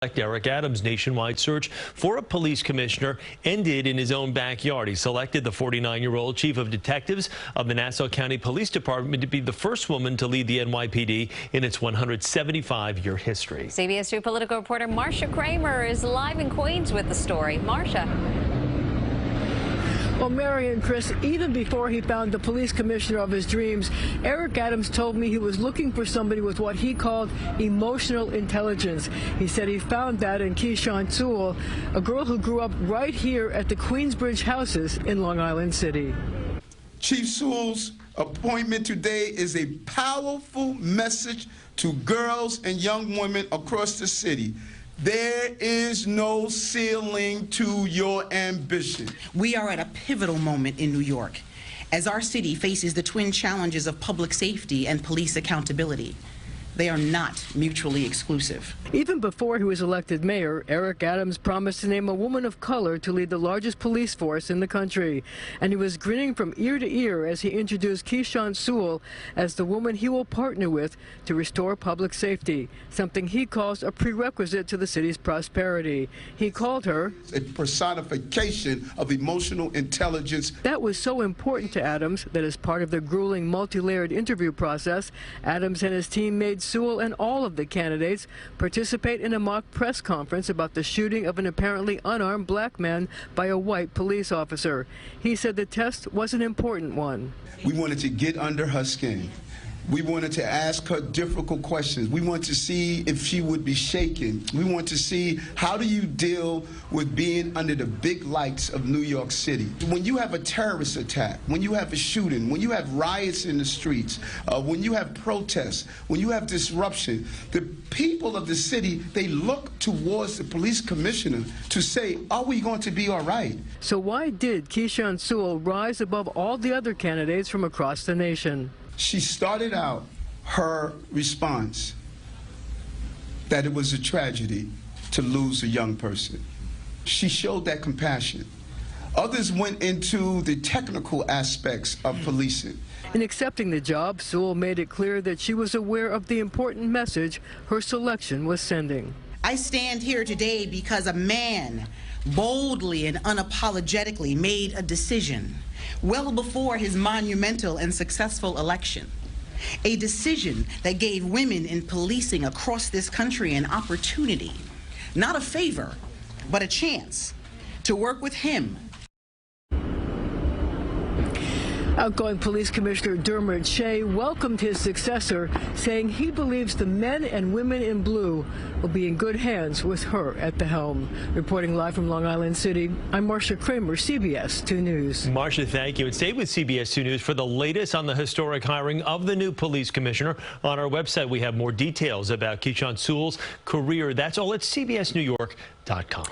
Eric Adams' nationwide search for a police commissioner ended in his own backyard. He selected the 49-year-old chief of detectives of the Nassau County Police Department to be the first woman to lead the NYPD in its 175-year history. CBS 2 political reporter Marcia Kramer is live in Queens with the story. Marcia. Well, Mary and Chris, even before he found the police commissioner of his dreams, Eric Adams told me he was looking for somebody with what he called emotional intelligence. He said he found that in Keeshant Sewell, a girl who grew up right here at the Queensbridge houses in Long Island City. Chief Sewell's appointment today is a powerful message to girls and young women across the city. There is no ceiling to your ambition. We are at a pivotal moment in New York as our city faces the twin challenges of public safety and police accountability. They are not mutually exclusive. Even before he was elected mayor, Eric Adams promised to name a woman of color to lead the largest police force in the country. And he was grinning from ear to ear as he introduced Keeshant Sewell as the woman he will partner with to restore public safety, something he calls a prerequisite to the city's prosperity. He called her a personification of emotional intelligence. That was so important to Adams that as part of the grueling multi-layered interview process, Adams and his team made Sewell and all of the candidates participate in a mock press conference about the shooting of an apparently unarmed black man by a white police officer. He said the test was an important one. We wanted to get under her skin. We wanted to ask her difficult questions. We want to see if she would be shaken. We want to see, how do you deal with being under the big lights of New York City? When you have a terrorist attack, when you have a shooting, when you have riots in the streets, when you have protests, when you have disruption, the people of the city, they look towards the police commissioner to say, are we going to be all right? So why did Keeshant Sewell rise above all the other candidates from across the nation? She started out her response that it was a tragedy to lose a young person. She showed that compassion. Others went into the technical aspects of policing. In accepting the job, Sewell made it clear that she was aware of the important message her selection was sending. I stand here today because a man boldly and unapologetically made a decision well before his monumental and successful election. A decision that gave women in policing across this country an opportunity, not a favor, but a chance to work with him. Outgoing Police Commissioner Dermot Shea welcomed his successor, saying he believes the men and women in blue will be in good hands with her at the helm. Reporting live from Long Island City, I'm Marcia Kramer, CBS 2 News. Marcia, thank you. And stay with CBS 2 News for the latest on the historic hiring of the new police commissioner. On our website, we have more details about Keeshant Sewell's career. That's all at cbsnewyork.com.